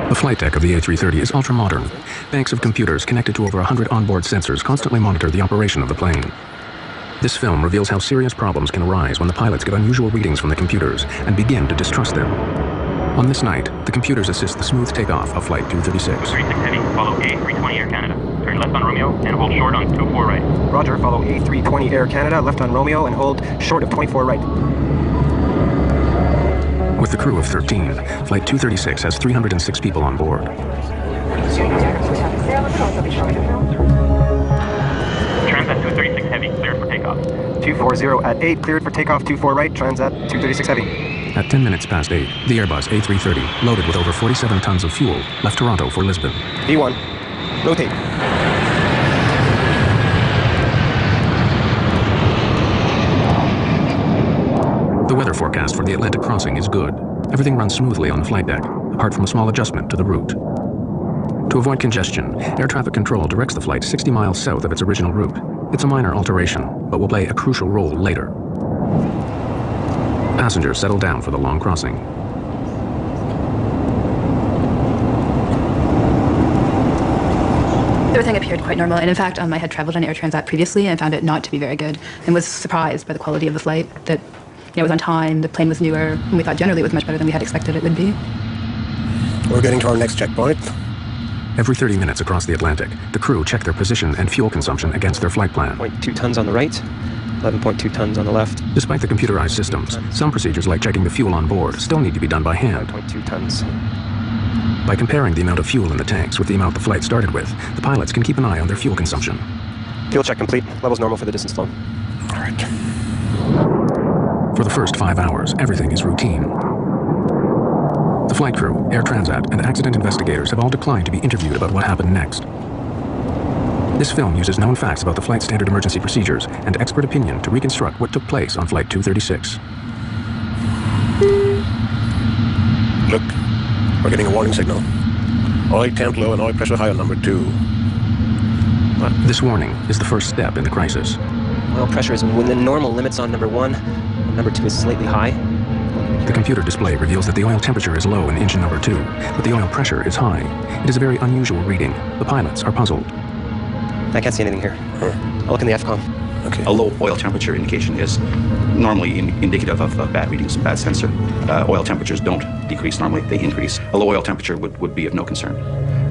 The flight deck of the A330 is ultra-modern. Banks of computers connected to over 100 onboard sensors constantly monitor the operation of the plane. This film reveals how serious problems can arise when the pilots get unusual readings from the computers and begin to distrust them. On this night, the computers assist the smooth takeoff of Flight 236. 236 heavy, follow A320 Air Canada. Turn left on Romeo and hold short on 24 right. Roger, follow A320 Air Canada, left on Romeo and hold short of 24 right. With the crew of 13, Flight 236 has 306 people on board. Transat 236 heavy, cleared for takeoff. 240 at 8, cleared for takeoff, 24 right, Transat 236 heavy. At 10 minutes past 8, the Airbus A330, loaded with over 47 tons of fuel, left Toronto for Lisbon. V1, rotate. The weather forecast for the Atlantic crossing is good. Everything runs smoothly on the flight deck, apart from a small adjustment to the route. To avoid congestion, air traffic control directs the flight 60 miles south of its original route. It's a minor alteration, but will play a crucial role later. Passengers settle down for the long crossing. Everything appeared quite normal, and in fact, I had traveled on Air Transat previously and found it not to be very good, and was surprised by the quality of the flight, that it was on time, the plane was newer, and we thought generally it was much better than we had expected it would be. We're getting to our next checkpoint. Every 30 minutes across the Atlantic, the crew check their position and fuel consumption against their flight plan. 0.2 tons on the right, 11.2 tons on the left. Despite the computerized systems, some procedures like checking the fuel on board still need to be done by hand. 0.2 tons. By comparing the amount of fuel in the tanks with the amount the flight started with, the pilots can keep an eye on their fuel consumption. Fuel check complete. Levels normal for the distance flown. All right. For the first 5 hours, everything is routine. The flight crew, Air Transat, and accident investigators have all declined to be interviewed about what happened next. This film uses known facts about the flight's standard emergency procedures and expert opinion to reconstruct what took place on Flight 236. Look, we're getting a warning signal. Oil temp low and oil pressure high on number 2. What? This warning is the first step in the crisis. Oil pressure is within normal limits on number 1. Number 2 is slightly high. The computer display reveals that the oil temperature is low in engine number 2, but the oil pressure is high. It is a very unusual reading. The pilots are puzzled. I can't see anything here. I'll look in the FCOM. Okay. A low oil temperature indication is normally indicative of bad readings, bad sensor. Oil temperatures don't decrease normally, they increase. A low oil temperature would be of no concern.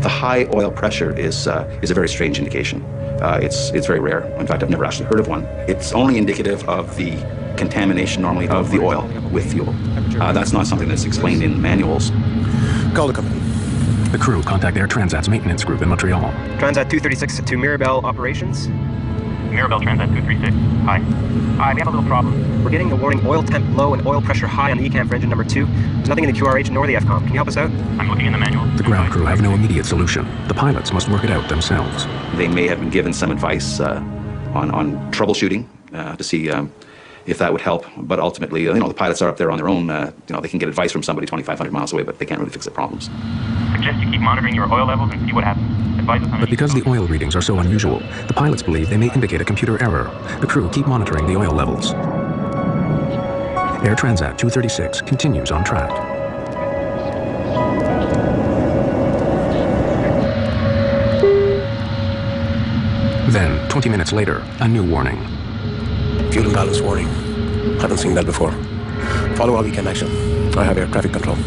The high oil pressure is a very strange indication. It's very rare. In fact, I've never actually heard of one. It's only indicative of the contamination normally of the oil with fuel. That's not something that's explained in manuals. Call the company. The crew contact Air Transat's maintenance group in Montreal. Transat 236 to Mirabel operations. Mirabel Transat 236. Hi. Hi, we have a little problem. We're getting the warning oil temp low and oil pressure high on the ECAM for engine number 2. There's nothing in the QRH nor the FCOM. Can you help us out? I'm looking in the manual. The ground crew have no immediate solution. The pilots must work it out themselves. They may have been given some advice on troubleshooting to see if that would help. But ultimately, the pilots are up there on their own. They can get advice from somebody 2,500 miles away, but they can't really fix the problems. Suggest you keep monitoring your oil levels and see what happens. Advise us on But because the oil readings are so unusual, the pilots believe they may indicate a computer error. The crew keep monitoring the oil levels. Air Transat 236 continues on track. Then, 20 minutes later, a new warning. Fuel imbalance warning. Haven't seen that before. Follow all weekend action. I have air traffic control.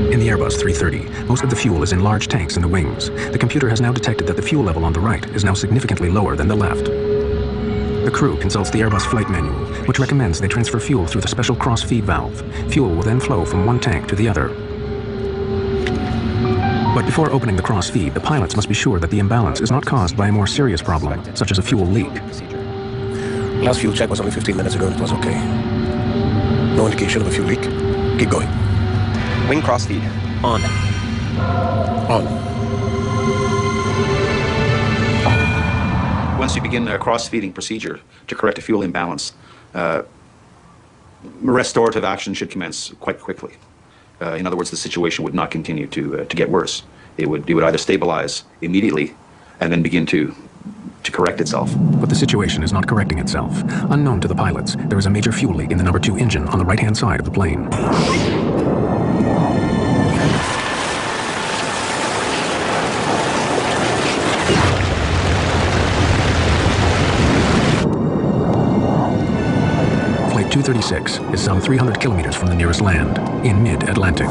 In the Airbus 330, most of the fuel is in large tanks in the wings. The computer has now detected that the fuel level on the right is now significantly lower than the left. The crew consults the Airbus flight manual, which recommends they transfer fuel through the special cross-feed valve. Fuel will then flow from one tank to the other. But before opening the cross-feed, the pilots must be sure that the imbalance is not caused by a more serious problem, such as a fuel leak. Last fuel check was only 15 minutes ago and it was okay. No indication of a fuel leak. Keep going. Wing crossfeed. On. On. Once you begin a cross-feeding procedure to correct a fuel imbalance, restorative action should commence quite quickly. In other words, the situation would not continue to get worse. It would either stabilize immediately and then begin to correct itself. But the situation is not correcting itself. Unknown to the pilots, there is a major fuel leak in the number 2 engine on the right-hand side of the plane. 236 is some 300 kilometers from the nearest land, in mid-Atlantic.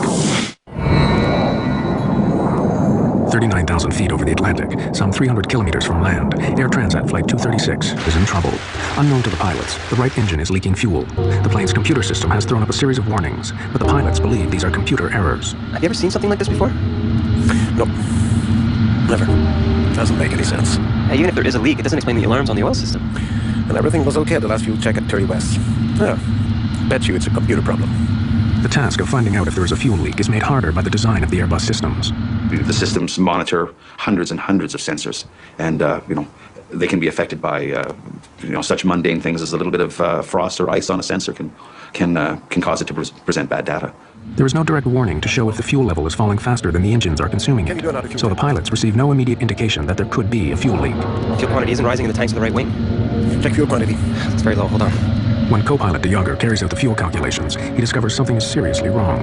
39,000 feet over the Atlantic, some 300 kilometers from land, Air Transat Flight 236 is in trouble. Unknown to the pilots, the right engine is leaking fuel. The plane's computer system has thrown up a series of warnings, but the pilots believe these are computer errors. Have you ever seen something like this before? No. Never. Doesn't make any sense. Even if there is a leak, it doesn't explain the alarms on the oil system. And everything was okay at the last fuel check at 30 West. Yeah. Bet you it's a computer problem. The task of finding out if there is a fuel leak is made harder by the design of the Airbus systems. The systems monitor hundreds and hundreds of sensors, and they can be affected by such mundane things as a little bit of frost or ice on a sensor can cause it to present bad data. There is no direct warning to show if the fuel level is falling faster than the engines are consuming it, so the pilots receive no immediate indication that there could be a fuel leak. Fuel quantity isn't rising in the tanks of the right wing. Check fuel quantity. It's very low. Hold on. When co-pilot de Jager carries out the fuel calculations, he discovers something is seriously wrong.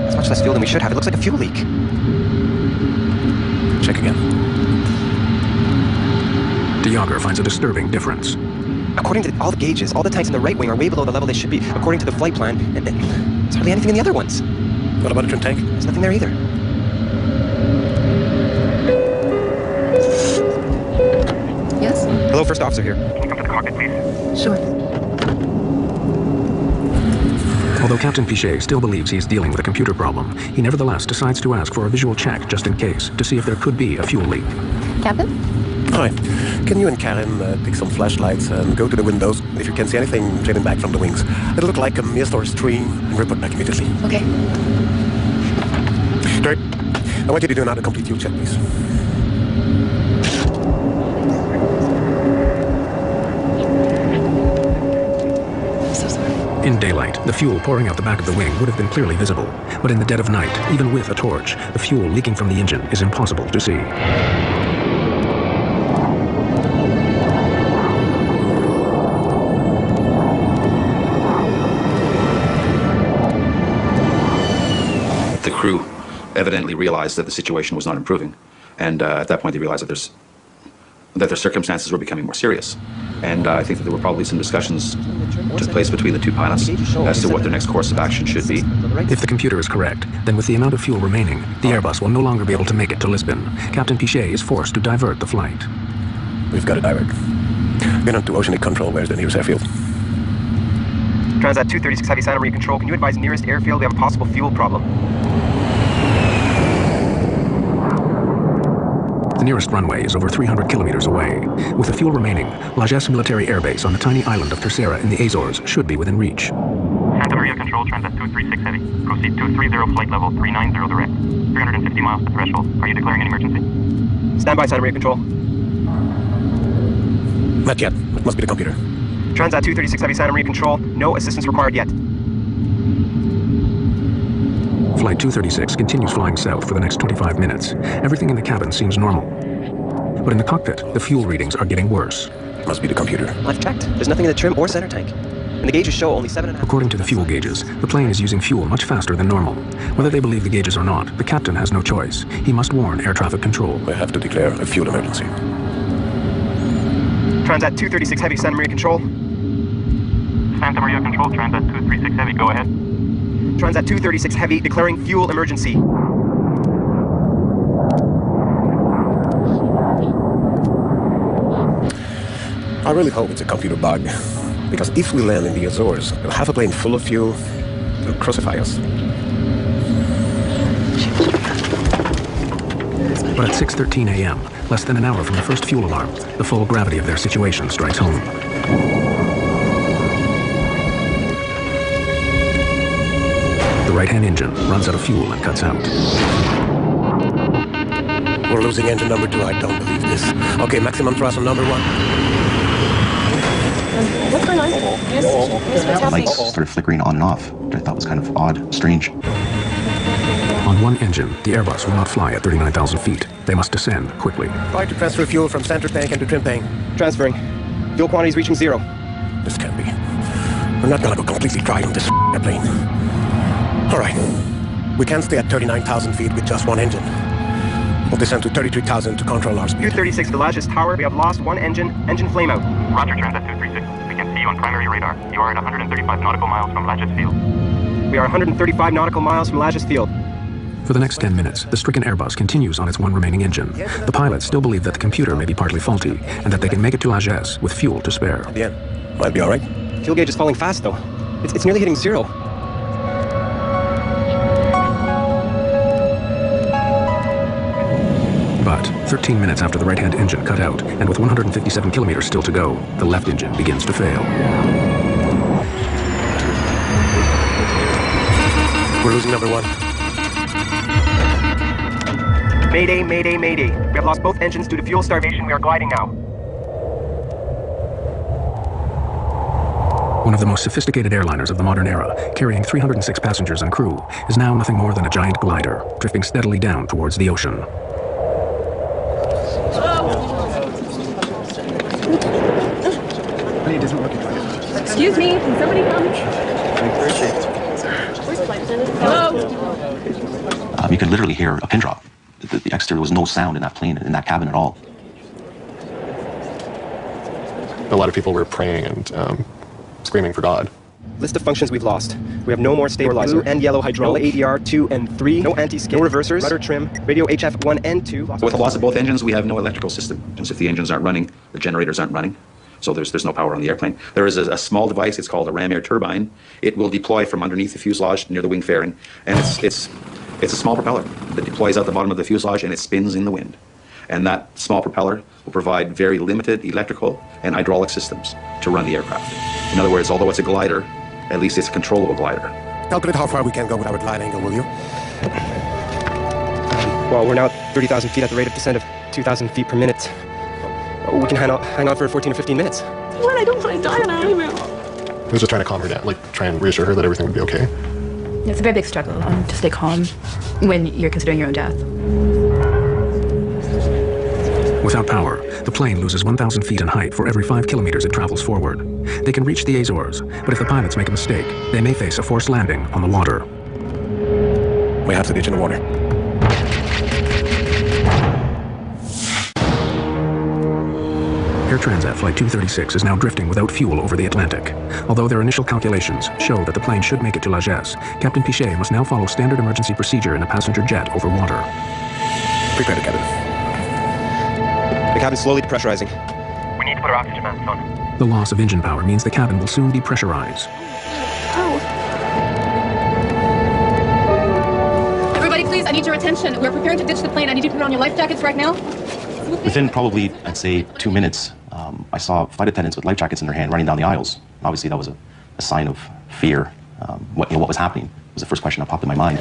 It's much less fuel than we should have. It looks like a fuel leak. Check again. De Jager finds a disturbing difference. According to all the gauges, all the tanks in the right wing are way below the level they should be, according to the flight plan, and there's hardly anything in the other ones. What about the trim tank? There's nothing there either. Yes? Hello, first officer here. Can you come to the cockpit, please? Sure. Although Captain Pichet still believes he is dealing with a computer problem, he nevertheless decides to ask for a visual check just in case, to see if there could be a fuel leak. Captain? Hi. Can you and Karen take some flashlights and go to the windows if you can see anything trailing back from the wings? It'll look like a mist or a stream, and report back immediately. Okay. Great. I want you to do another complete fuel check, please. So sorry. In daylight, the fuel pouring out the back of the wing would have been clearly visible, but in the dead of night, even with a torch, the fuel leaking from the engine is impossible to see. The crew evidently realized that the situation was not improving, and at that point they realized that their circumstances were becoming more serious. And I think that there were probably some discussions took place between the two pilots as to what their next course of action should be. If the computer is correct, then with the amount of fuel remaining, the Airbus will no longer be able to make it to Lisbon. Captain Pichet is forced to divert the flight. We've got to divert. Get on to Oceanic Control. Where's the nearest airfield? Transat 236 Heavy Santa Maria Control. Can you advise nearest airfield? We have a possible fuel problem. The nearest runway is over 300 kilometers away. With the fuel remaining, Lagesse Military Air Base on the tiny island of Terceira in the Azores should be within reach. Santa Maria Control, Transat 236 Heavy. Proceed 230 flight level 390 direct. 350 miles to threshold. Are you declaring an emergency? Stand by, Santa Maria Control. Not yet. It must be the computer. Transat 236 Heavy Santa Maria Control. No assistance required yet. Flight 236 continues flying south for the next 25 minutes. Everything in the cabin seems normal. But in the cockpit, the fuel readings are getting worse. Must be the computer. I've checked. There's nothing in the trim or center tank. And the gauges show only 7.5. According to the fuel gauges, the plane is using fuel much faster than normal. Whether they believe the gauges or not, the captain has no choice. He must warn air traffic control. We have to declare a fuel emergency. Transat 236 Heavy Santa Maria Control. Santa Maria Control, Transat 236 Heavy. Go ahead. Transat 236 Heavy declaring fuel emergency. I really hope it's a computer bug. Because if we land in the Azores, we'll have a plane full of fuel. They'll crucify us. But at 6:13 a.m., less than an hour from the first fuel alarm, the full gravity of their situation strikes home. The right-hand engine runs out of fuel and cuts out. We're losing engine number 2. I don't believe this. Okay, maximum thrust on number 1. What's going on? Yes, what's happening? Lights started flickering on and off, which I thought was kind of odd, strange. On one engine, the Airbus will not fly at 39,000 feet. They must descend quickly. Try to transfer fuel from center tank into trim tank. Transferring. Fuel quantity is reaching 0. This can't be. We're not gonna go completely dry on this airplane. All right. We can't stay at 39,000 feet with just one engine. We'll descend to 33,000 to control our speed. 236 Villages Tower. We have lost one engine. Engine flame out. Roger, Transat 236. We can see you on primary radar. You are at 135 nautical miles from Latches Field. We are 135 nautical miles from Latches Field. For the next 10 minutes, the stricken Airbus continues on its one remaining engine. The pilots still believe that the computer may be partly faulty and that they can make it to Latches with fuel to spare. Yeah, might be all right. Fuel gauge is falling fast, though. It's nearly hitting zero. But 13 minutes after the right-hand engine cut out, and with 157 kilometers still to go, the left engine begins to fail. We're losing number one. Mayday, mayday, mayday. We have lost both engines due to fuel starvation. We are gliding now. One of the most sophisticated airliners of the modern era, carrying 306 passengers and crew, is now nothing more than a giant glider, drifting steadily down towards the ocean. Excuse me, can somebody come? Hello? You could literally hear a pin drop. The exterior, there was no sound in that plane, in that cabin at all. A lot of people were praying and screaming for God. List of functions we've lost. We have no more stabilizer. Blue and yellow hydraulic. ADR 2 and 3. No anti-skid. No reversers. Rudder trim. Radio HF 1 and 2. With the loss of both engines, we have no electrical system. And if the engines aren't running, the generators aren't running. So there's no power on the airplane. There is a small device. It's called a ram air turbine. It will deploy from underneath the fuselage near the wing fairing, and it's a small propeller that deploys out the bottom of the fuselage and it spins in the wind. And that small propeller will provide very limited electrical and hydraulic systems to run the aircraft. In other words, although it's a glider, at least it's a controllable glider. Calculate how far we can go with our glide angle, will you? Well, we're now at 30,000 feet at the rate of descent of 2,000 feet per minute. We can hang on for 14 or 15 minutes. What? I don't want to die on an animal. I was just trying to calm her down, like try and reassure her that everything would be okay. It's a very big struggle to stay calm when you're considering your own death. Without power, the plane loses 1,000 feet in height for every 5 kilometers it travels forward. They can reach the Azores, but if the pilots make a mistake, they may face a forced landing on the water. We have to ditch in the water. Air Transat Flight 236 is now drifting without fuel over the Atlantic. Although their initial calculations show that the plane should make it to Latches, Captain Pichet must now follow standard emergency procedure in a passenger jet over water. Prepare the cabin. The cabin's slowly depressurizing. We need to put our oxygen masks on. The loss of engine power means the cabin will soon depressurize. Everybody, please, I need your attention. We're preparing to ditch the plane. I need you to put on your life jackets right now. Within probably, I'd say, 2 minutes, I saw flight attendants with life jackets in their hand running down the aisles. Obviously, that was a sign of fear. What was happening was the first question that popped in my mind.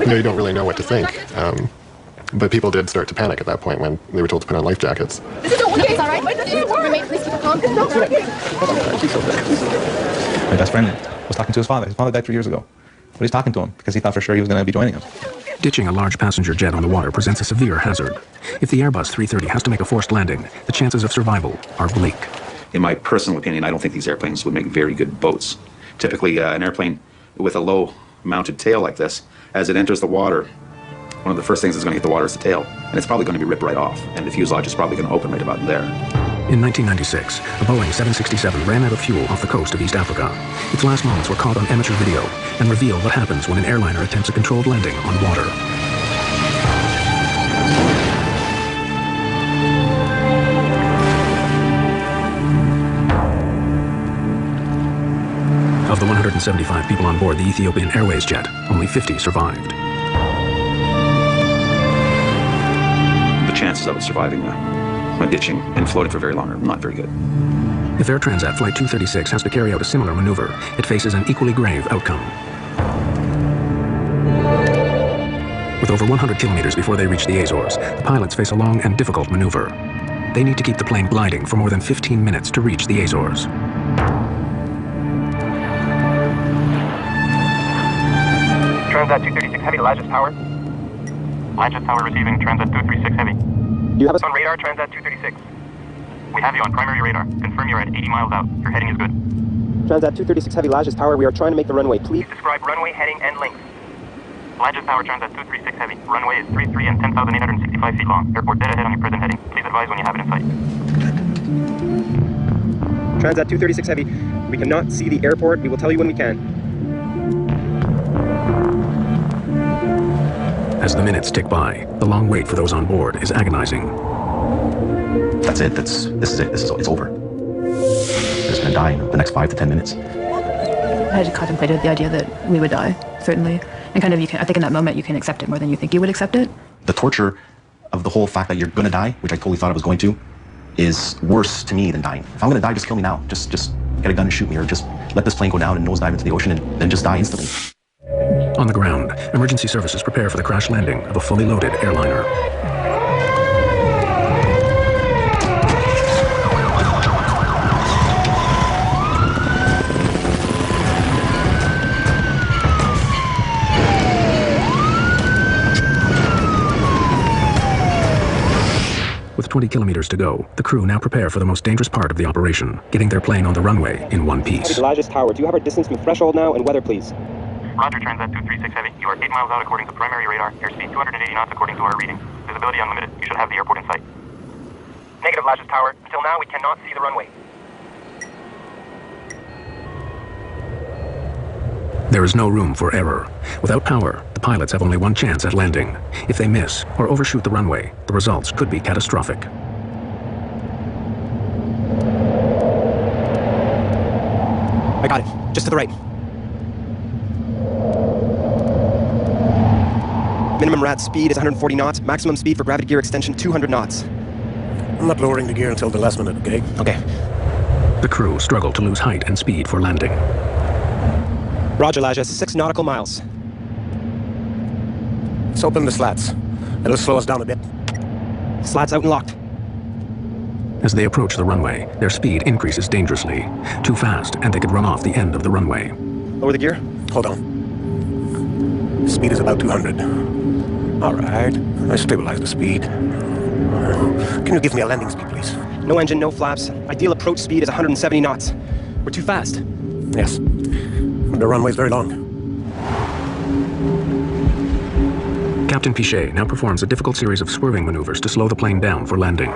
You don't really know what to think. But people did start to panic at that point when they were told to put on life jackets. This is okay, it's all right. Remain, please keep calm. My best friend was talking to his father. His father died 3 years ago. But he's talking to him because he thought for sure he was going to be joining us. Ditching a large passenger jet on the water presents a severe hazard. If the Airbus 330 has to make a forced landing, the chances of survival are bleak. In my personal opinion, I don't think these airplanes would make very good boats. Typically, an airplane with a low-mounted tail like this, as it enters the water, one of the first things that's going to hit the water is the tail, and it's probably going to be ripped right off, and the fuselage is probably going to open right about there. In 1996, a Boeing 767 ran out of fuel off the coast of East Africa. Its last moments were caught on amateur video and reveal what happens when an airliner attempts a controlled landing on water. Of the 175 people on board the Ethiopian Airways jet, only 50 survived. The chances of it surviving ditching and floating for very long are not very good. If Air Transat Flight 236 has to carry out a similar maneuver, it faces an equally grave outcome. With over 100 kilometers before they reach the Azores, the pilots face a long and difficult maneuver. They need to keep the plane gliding for more than 15 minutes to reach the Azores. Transat 236 Heavy to Latches Tower. Latches Tower receiving Transat 236 Heavy. You have us on radar, Transat 236. We have you on primary radar. Confirm you're at 80 miles out. Your heading is good. Transat 236 Heavy Latches Tower, we are trying to make the runway. Please describe runway heading and length. Largest tower, Transat 236 heavy. Runway is 33 and 10,865 feet long. Airport dead ahead on your present heading. Please advise when you have it in sight. Transat 236 heavy. We cannot see the airport. We will tell you when we can. As the minutes tick by, the long wait for those on board is agonizing. That's it. This is it. It's over. They're just gonna die in the next 5 to 10 minutes. I had contemplated the idea that we would die, certainly. And kind of, I think in that moment you can accept it more than you think you would accept it. The torture of the whole fact that you're gonna die, which I totally thought I was going to, is worse to me than dying. If I'm gonna die, just kill me now. Just get a gun and shoot me, or just let this plane go down and nosedive into the ocean and then just die instantly. On the ground, emergency services prepare for the crash landing of a fully loaded airliner. With 20 kilometers to go, the crew now prepare for the most dangerous part of the operation, getting their plane on the runway in one piece. Largest tower, do you have our distance from threshold now and weather, please? Roger, Transat 236 heavy. You are 8 miles out according to primary radar. Airspeed 280 knots according to our reading. Visibility unlimited. You should have the airport in sight. Negative, Largest tower. Until now, we cannot see the runway. There is no room for error. Without power, the pilots have only one chance at landing. If they miss or overshoot the runway, the results could be catastrophic. I got it. Just to the right. Minimum rad speed is 140 knots. Maximum speed for gravity gear extension 200 knots. I'm not lowering the gear until the last minute, okay? Okay. The crew struggle to lose height and speed for landing. Roger, Laja. 6 nautical miles. Let's open the slats. It'll slow us down a bit. Slats out and locked. As they approach the runway, their speed increases dangerously. Too fast, and they could run off the end of the runway. Lower the gear. Hold on. Speed is about 200. All right. I stabilize the speed. Can you give me a landing speed, please? No engine, no flaps. Ideal approach speed is 170 knots. We're too fast. Yes. The runway's very long. Captain Pichet now performs a difficult series of swerving maneuvers to slow the plane down for landing.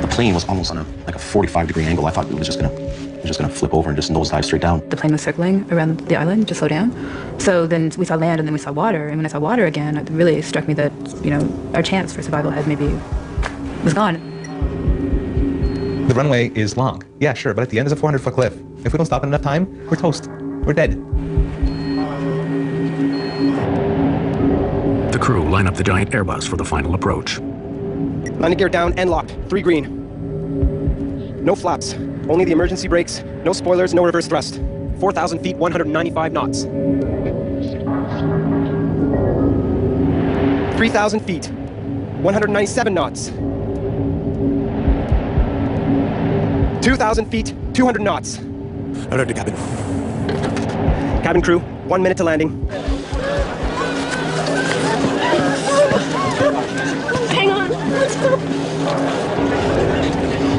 The plane was almost on a 45-degree angle. I thought it was just gonna flip over and just nosedive straight down. The plane was circling around the island to slow down. So then we saw land and then we saw water. And when I saw water again, it really struck me that, our chance for survival had maybe was gone. The runway is long. Yeah, sure, but at the end is a 400-foot cliff. If we don't stop in enough time, we're toast. We're dead. The crew line up the giant Airbus for the final approach. Landing gear down and locked. 3 green. No flaps. Only the emergency brakes. No spoilers, no reverse thrust. 4,000 feet, 195 knots. 3,000 feet, 197 knots. 2,000 feet, 200 knots. Alert the cabin. Cabin crew, 1 minute to landing. Hang on. Let's go.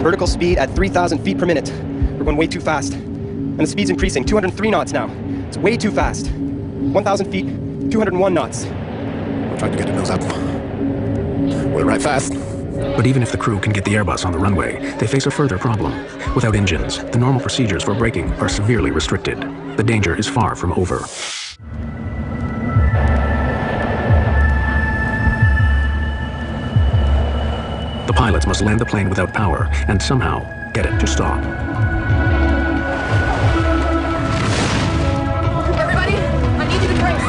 Vertical speed at 3,000 feet per minute. We're going way too fast. And the speed's increasing, 203 knots now. It's way too fast. 1,000 feet, 201 knots. We'll try to get the nose up. We'll ride fast. But even if the crew can get the Airbus on the runway, they face a further problem. Without engines, the normal procedures for braking are severely restricted. The danger is far from over. The pilots must land the plane without power and somehow get it to stop. Everybody, I need you to brace.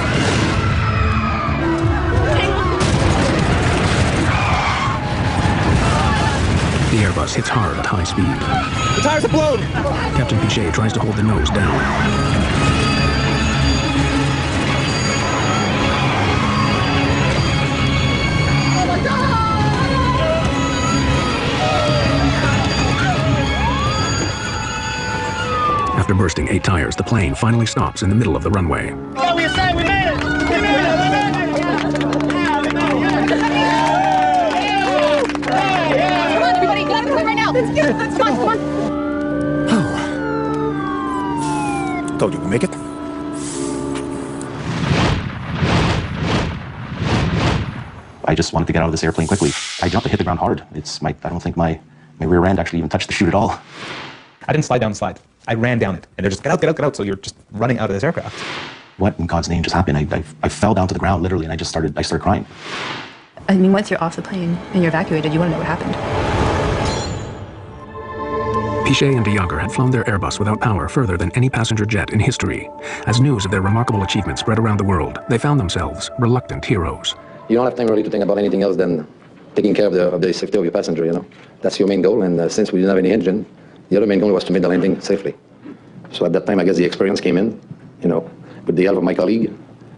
Hang on. The Airbus hits hard at high speed. The tires are blown! Captain Pichet tries to hold the nose down. After bursting 8 tires, the plane finally stops in the middle of the runway. Yeah, we made it! We made it! We made it! Come on, everybody, get out of the way right now! Let's get it! Come on, come on! told you we'd make it. I just wanted to get out of this airplane quickly. I jumped and hit the ground hard. I don't think my rear end actually even touched the chute at all. I didn't slide down the slide. I ran down it. And they're just, get out, get out, get out. So you're just running out of this aircraft. What in God's name just happened? I fell down to the ground literally, and I started crying. I mean, once you're off the plane and you're evacuated, you want to know what happened. Pichet and de Jager had flown their Airbus without power further than any passenger jet in history. As news of their remarkable achievement spread around the world, they found themselves reluctant heroes. You don't have time really to think about anything else than taking care of the safety of your passenger, you know. That's your main goal, and since we didn't have any engine, the other main goal was to make the landing safely. So at that time, I guess the experience came in, you know, with the help of my colleague.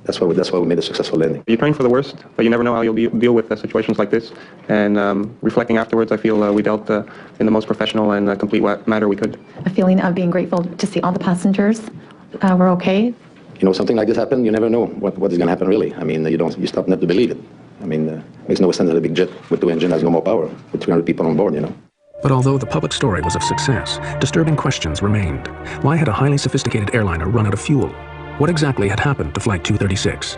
That's why we made a successful landing. You train for the worst, but you never know how you'll deal with situations like this. And reflecting afterwards, I feel we dealt in the most professional and complete manner we could. A feeling of being grateful to see all the passengers were okay. You know, something like this happened, you never know what is going to happen really. I mean, you stop not to believe it. I mean, it makes no sense that a big jet with two engines has no more power, with 300 people on board, you know. But although the public story was of success, disturbing questions remained. Why had a highly sophisticated airliner run out of fuel? What exactly had happened to Flight 236?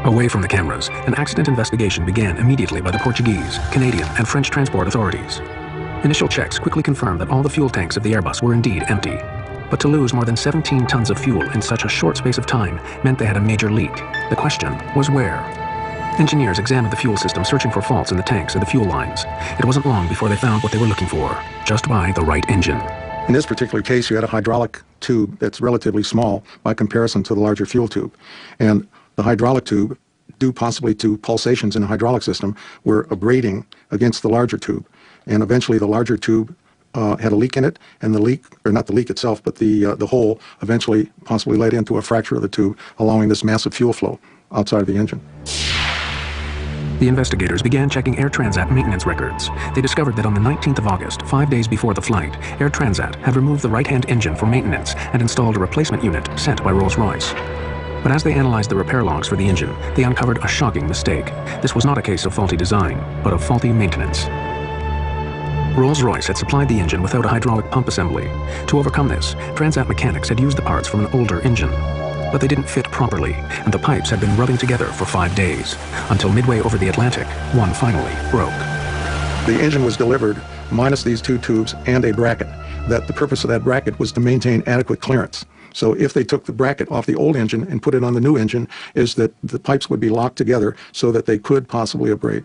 Away from the cameras, an accident investigation began immediately by the Portuguese, Canadian, and French transport authorities. Initial checks quickly confirmed that all the fuel tanks of the Airbus were indeed empty. But to lose more than 17 tons of fuel in such a short space of time meant they had a major leak. The question was where? Engineers examined the fuel system, searching for faults in the tanks and the fuel lines. It wasn't long before they found what they were looking for, just by the right engine. In this particular case, you had a hydraulic tube that's relatively small by comparison to the larger fuel tube. And the hydraulic tube, due possibly to pulsations in the hydraulic system, were abrading against the larger tube. And eventually the larger tube had a leak in it, and the leak, or not the leak itself, but the hole eventually possibly led into a fracture of the tube, allowing this massive fuel flow outside of the engine. The investigators began checking Air Transat maintenance records. They discovered that on the 19th of August, 5 days before the flight, Air Transat had removed the right-hand engine for maintenance and installed a replacement unit sent by Rolls-Royce. But as they analyzed the repair logs for the engine, they uncovered a shocking mistake. This was not a case of faulty design, but of faulty maintenance. Rolls-Royce had supplied the engine without a hydraulic pump assembly. To overcome this, Transat mechanics had used the parts from an older engine. But they didn't fit properly, and the pipes had been rubbing together for 5 days, until midway over the Atlantic, one finally broke. The engine was delivered minus these two tubes and a bracket. That the purpose of that bracket was to maintain adequate clearance. So if they took the bracket off the old engine and put it on the new engine, is that the pipes would be locked together so that they could possibly abrade.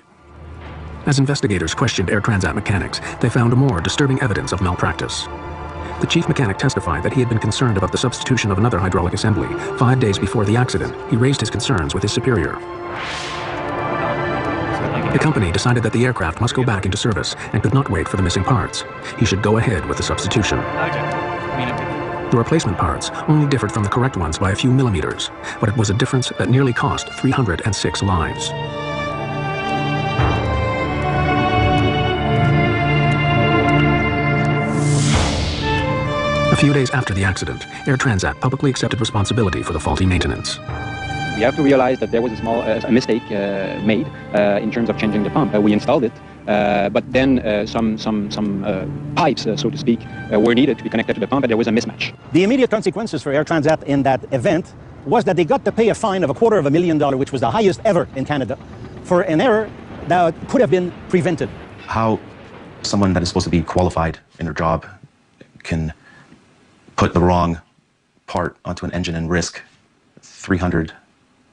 As investigators questioned Air Transat mechanics, they found more disturbing evidence of malpractice. The chief mechanic testified that he had been concerned about the substitution of another hydraulic assembly. 5 days before the accident, he raised his concerns with his superior. The company decided that the aircraft must go back into service and could not wait for the missing parts. He should go ahead with the substitution. The replacement parts only differed from the correct ones by a few millimeters, but it was a difference that nearly cost 306 lives. A few days after the accident, Air Transat publicly accepted responsibility for the faulty maintenance. We have to realize that there was a small mistake made in terms of changing the pump. We installed it, but then some pipes, so to speak, were needed to be connected to the pump, and there was a mismatch. The immediate consequences for Air Transat in that event was that they got to pay a fine of $250,000, which was the highest ever in Canada, for an error that could have been prevented. How someone that is supposed to be qualified in their job can put the wrong part onto an engine and risk 300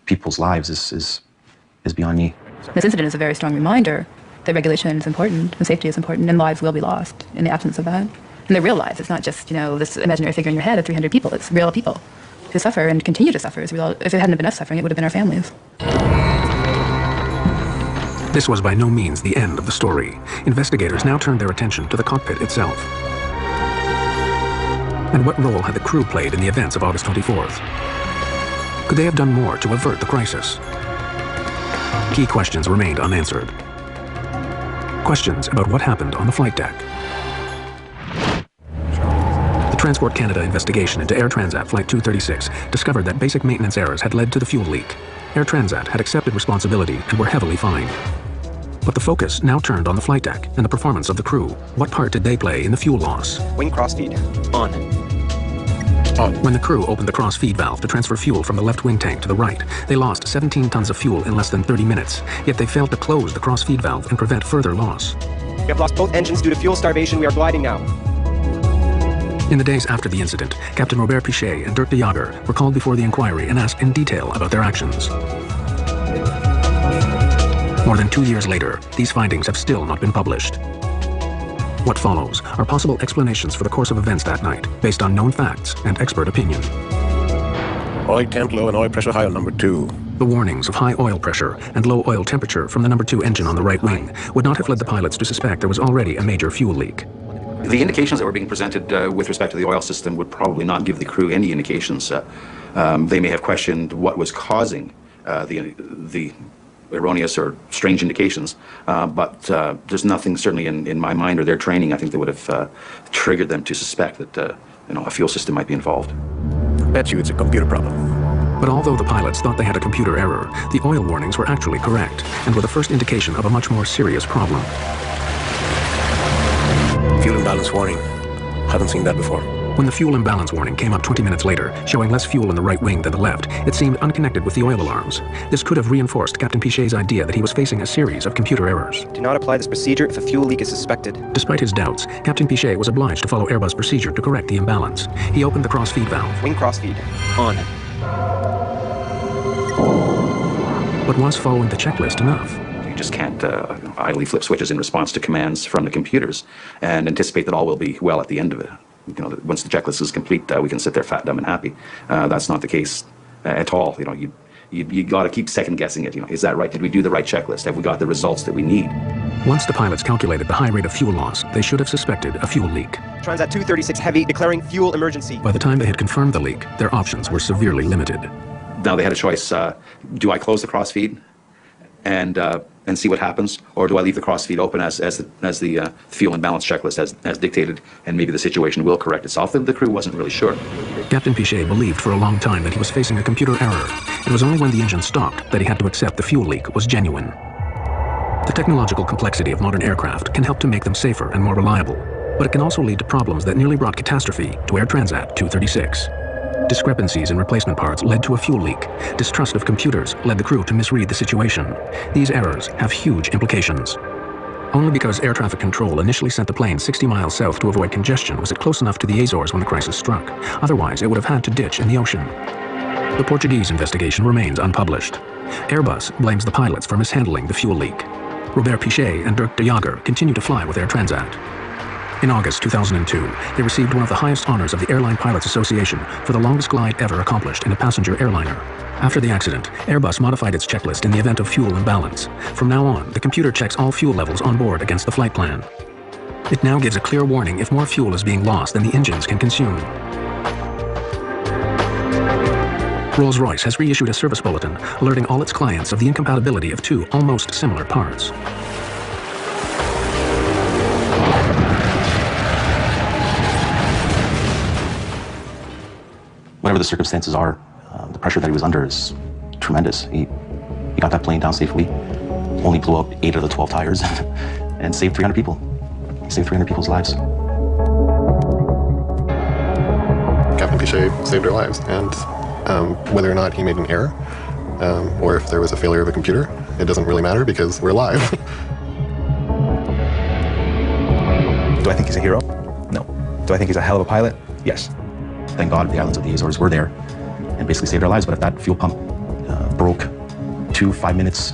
people's lives is beyond me. This incident is a very strong reminder that regulation is important and safety is important, and lives will be lost in the absence of that. And they're real lives. It's not just, this imaginary figure in your head of 300 people. It's real people who suffer and continue to suffer. If it hadn't been us suffering, it would have been our families. This was by no means the end of the story. Investigators now turned their attention to the cockpit itself. And what role had the crew played in the events of August 24th? Could they have done more to avert the crisis? Key questions remained unanswered. Questions about what happened on the flight deck. The Transport Canada investigation into Air Transat Flight 236 discovered that basic maintenance errors had led to the fuel leak. Air Transat had accepted responsibility and were heavily fined. But the focus now turned on the flight deck and the performance of the crew. What part did they play in the fuel loss? Wing crossfeed on. When the crew opened the cross-feed valve to transfer fuel from the left wing tank to the right, they lost 17 tons of fuel in less than 30 minutes, yet they failed to close the cross-feed valve and prevent further loss. We have lost both engines due to fuel starvation. We are gliding now. In the days after the incident, Captain Robert Pichet and Dirk de Jager were called before the inquiry and asked in detail about their actions. More than 2 years later, these findings have still not been published. What follows are possible explanations for the course of events that night, based on known facts and expert opinion. Oil temp low and oil pressure high on number 2. The warnings of high oil pressure and low oil temperature from the number 2 engine on the right wing would not have led the pilots to suspect there was already a major fuel leak. The indications that were being presented with respect to the oil system would probably not give the crew any indications. They may have questioned what was causing the erroneous or strange indications, but there's nothing certainly in my mind or their training I think that would have triggered them to suspect that a fuel system might be involved. Bet you it's a computer problem. But although the pilots thought they had a computer error, the oil warnings were actually correct and were the first indication of a much more serious problem. Fuel imbalance warning. Haven't seen that before. When the fuel imbalance warning came up 20 minutes later, showing less fuel in the right wing than the left, it seemed unconnected with the oil alarms. This could have reinforced Captain Pichet's idea that he was facing a series of computer errors. Do not apply this procedure if a fuel leak is suspected. Despite his doubts, Captain Pichet was obliged to follow Airbus procedure to correct the imbalance. He opened the cross-feed valve. Wing cross-feed. On. But was following the checklist enough? You just can't idly flip switches in response to commands from the computers and anticipate that all will be well at the end of it. Once the checklist is complete, we can sit there fat, dumb, and happy. That's not the case at all. You got to keep second guessing it. Is that right? Did we do the right checklist? Have we got the results that we need? Once the pilots calculated the high rate of fuel loss, they should have suspected a fuel leak. Transat 236 Heavy declaring fuel emergency. By the time they had confirmed the leak, their options were severely limited. Now they had a choice. Do I close the crossfeed and see what happens, or do I leave the crossfeed open as the fuel imbalance checklist as dictated, and maybe the situation will correct itself? The crew wasn't really sure. Captain Pichet believed for a long time that he was facing a computer error. It was only when the engine stopped that he had to accept the fuel leak was genuine. The technological complexity of modern aircraft can help to make them safer and more reliable, but it can also lead to problems that nearly brought catastrophe to Air Transat 236. Discrepancies in replacement parts led to a fuel leak. Distrust of computers led the crew to misread the situation. These errors have huge implications. Only because air traffic control initially sent the plane 60 miles south to avoid congestion was it close enough to the Azores when the crisis struck. Otherwise, it would have had to ditch in the ocean. The Portuguese investigation remains unpublished. Airbus blames the pilots for mishandling the fuel leak. Robert Pichet and Dirk de Jager continue to fly with Air Transat. In August 2002, they received one of the highest honors of the Airline Pilots Association for the longest glide ever accomplished in a passenger airliner. After the accident, Airbus modified its checklist in the event of fuel imbalance. From now on, the computer checks all fuel levels on board against the flight plan. It now gives a clear warning if more fuel is being lost than the engines can consume. Rolls-Royce has reissued a service bulletin alerting all its clients of the incompatibility of two almost similar parts. Whatever the circumstances are, the pressure that he was under is tremendous. He got that plane down safely, only blew up 8 of the 12 tires, and saved 300 people. He saved 300 people's lives. Captain Pichet saved our lives, and whether or not he made an error, or if there was a failure of a computer, it doesn't really matter because we're alive. Do I think he's a hero? No. Do I think he's a hell of a pilot? Yes. Thank God the islands of the Azores were there and basically saved our lives. But if that fuel pump broke 2 5 minutes